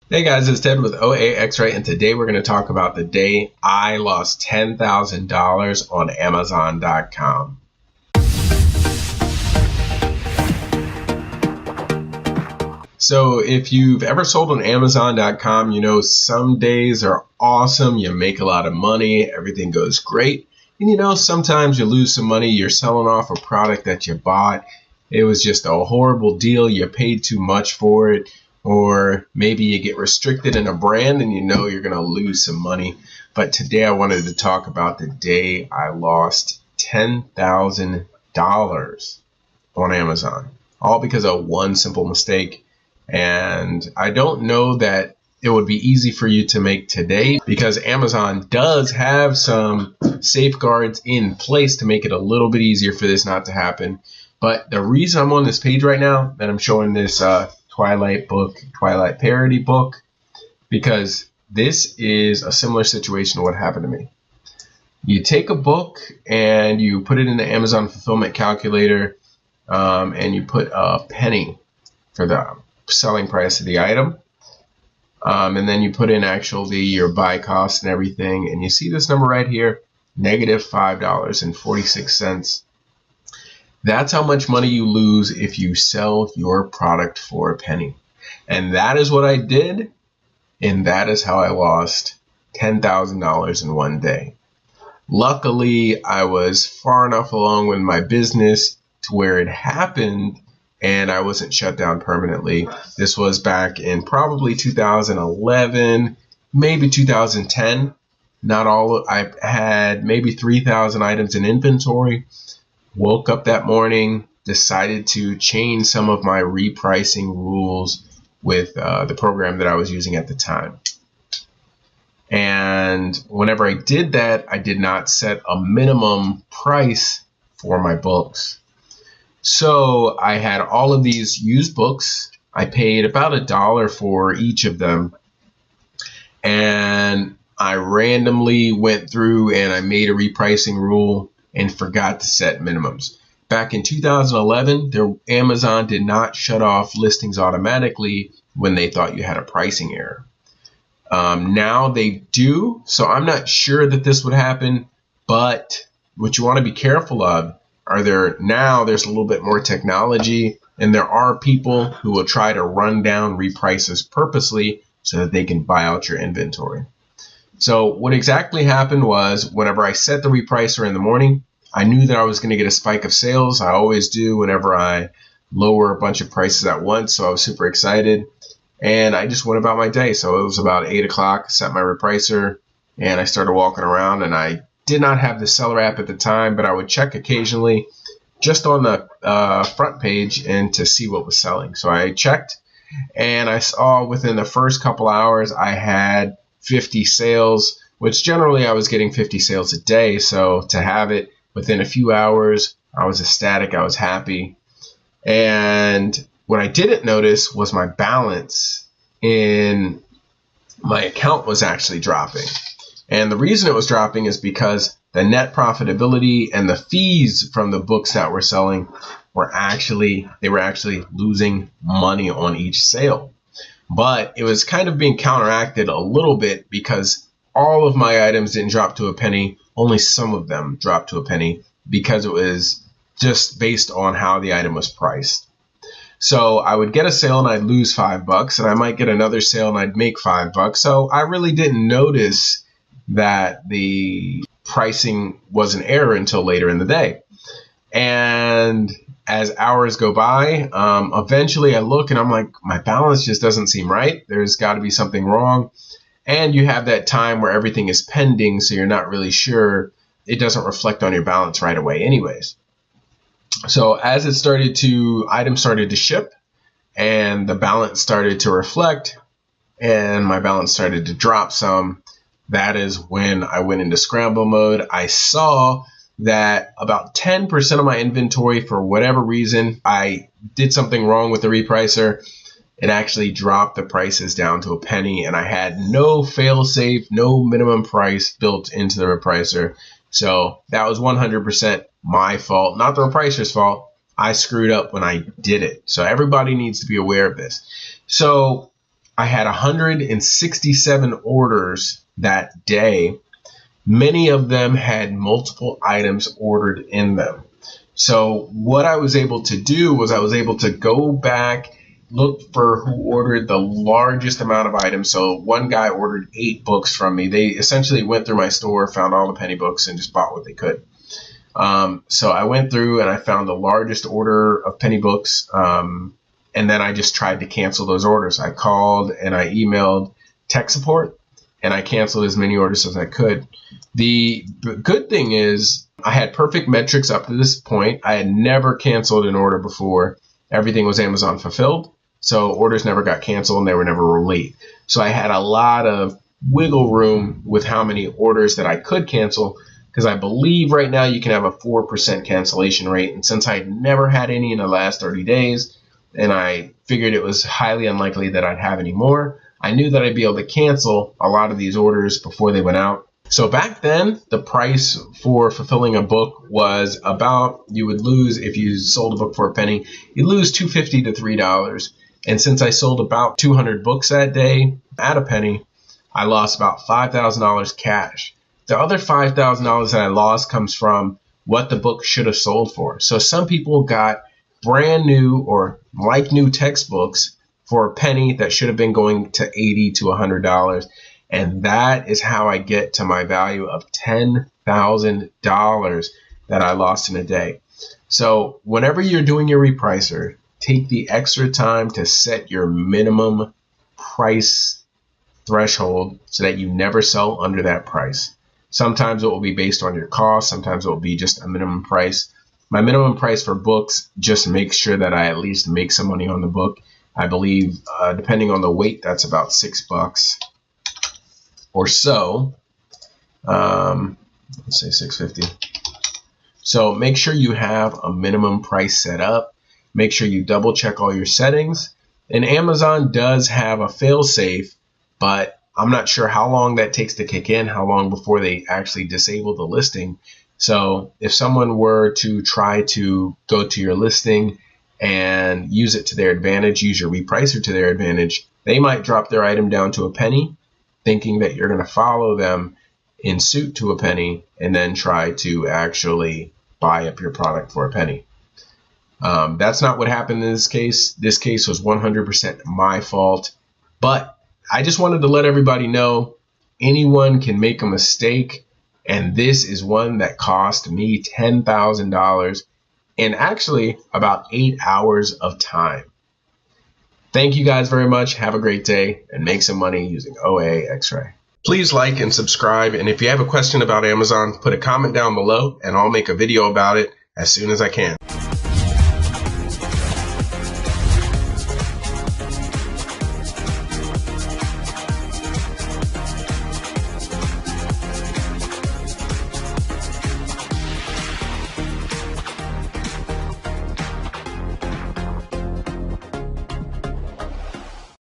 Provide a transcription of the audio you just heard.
Hey guys, it's Ted with OAXRAY, and today we're going to talk about the day I lost $10,000 on Amazon.com. So if you've ever sold on Amazon.com, you know some days are awesome, you make a lot of money, everything goes great. And you know, sometimes you lose some money, you're selling off a product that you bought. It was just a horrible deal, you paid too much for it. Or maybe you get restricted in a brand and you know you're going to lose some money. But today I wanted to talk about the day I lost $10,000 on Amazon, all because of one simple mistake. And I don't know that it would be easy for you to make today because Amazon does have some safeguards in place to make it a little bit easier for this not to happen. But the reason I'm on this page right now, that I'm showing this Twilight parody book, because this is a similar situation to what happened to me. You take a book and you put it in the Amazon fulfillment calculator, and you put a penny for the selling price of the item, and then you put in actually your buy cost and everything, and you see this number right here, -$5.46. That's how much money you lose if you sell your product for a penny. And that is what I did, and that is how I lost $10,000 in one day. Luckily, I was far enough along with my business to where it happened and I wasn't shut down permanently. This was back in probably 2011, maybe 2010. Not all, I had maybe 3,000 items in inventory. Woke up that morning, decided to change some of my repricing rules with the program that I was using at the time. And whenever I did that, I did not set a minimum price for my books. So I had all of these used books. I paid about $1 for each of them. And I randomly went through and I made a repricing rule and forgot to set minimums. Back in 2011, Amazon did not shut off listings automatically when they thought you had a pricing error. Now they do, so I'm not sure that this would happen, but what you want to be careful of there's a little bit more technology, and there are people who will try to run down reprices purposely so that they can buy out your inventory. So what exactly happened was, whenever I set the repricer in the morning, I knew that I was going to get a spike of sales. I always do whenever I lower a bunch of prices at once, so I was super excited. And I just went about my day. So it was about 8 o'clock, set my repricer, and I started walking around. And I did not have the seller app at the time, but I would check occasionally just on the front page and to see what was selling. So I checked, and I saw within the first couple hours I had 50 sales, which generally I was getting 50 sales a day. So to have it within a few hours, I was ecstatic, I was happy. And what I didn't notice was my balance in my account was actually dropping. And the reason it was dropping is because the net profitability and the fees from the books that we're selling were actually losing money on each sale. But it was kind of being counteracted a little bit because all of my items didn't drop to a penny. Only some of them dropped to a penny because it was just based on how the item was priced. So I would get a sale and I'd lose $5, and I might get another sale and I'd make $5. So I really didn't notice that the pricing was an error until later in the day. And as hours go by, eventually I look and I'm like, my balance just doesn't seem right. There's got to be something wrong. And you have that time where everything is pending, so you're not really sure. It doesn't reflect on your balance right away anyways. So as items started to ship and the balance started to reflect and my balance started to drop some, that is when I went into scramble mode. I saw that about 10% of my inventory, for whatever reason, I did something wrong with the repricer. It actually dropped the prices down to a penny, and I had no fail-safe, no minimum price built into the repricer. So that was 100% my fault, not the repricer's fault. I screwed up when I did it. So everybody needs to be aware of this. So I had 167 orders that day. Many of them had multiple items ordered in them. So what I was able to do was I was able to go back, look for who ordered the largest amount of items. So one guy ordered 8 books from me. They essentially went through my store, found all the penny books, and just bought what they could. So I went through and I found the largest order of penny books, and then I just tried to cancel those orders. I called and I emailed tech support, and I canceled as many orders as I could. The good thing is I had perfect metrics up to this point. I had never canceled an order before. Everything was Amazon fulfilled, so orders never got canceled and they were never late. So I had a lot of wiggle room with how many orders that I could cancel, because I believe right now you can have a 4% cancellation rate. And since I had never had any in the last 30 days, and I figured it was highly unlikely that I'd have any more, I knew that I'd be able to cancel a lot of these orders before they went out. So back then, the price for fulfilling a book was about, you would lose, if you sold a book for a penny, you'd lose $2.50 to $3. And since I sold about 200 books that day at a penny, I lost about $5,000 cash. The other $5,000 that I lost comes from what the book should have sold for. So some people got brand new or like new textbooks for a penny that should have been going to $80 to $100. And that is how I get to my value of $10,000 that I lost in a day. So whenever you're doing your repricer, take the extra time to set your minimum price threshold so that you never sell under that price. Sometimes it will be based on your cost. Sometimes it will be just a minimum price. My minimum price for books just makes sure that I at least make some money on the book. I believe, depending on the weight, that's about $6 or so. Let's say $6.50. So make sure you have a minimum price set up. Make sure you double check all your settings. And Amazon does have a fail-safe, but I'm not sure how long that takes to kick in, how long before they actually disable the listing. So if someone were to try to go to your listing and use it to their advantage, use your repricer to their advantage, they might drop their item down to a penny, thinking that you're going to follow them in suit to a penny and then try to actually buy up your product for a penny. That's not what happened in this case. This case was 100% my fault, but I just wanted to let everybody know anyone can make a mistake, and this is one that cost me $10,000 and actually about 8 hours of time. Thank you guys very much. Have a great day and make some money using OAXRAY. Please like and subscribe, and if you have a question about Amazon, put a comment down below and I'll make a video about it as soon as I can.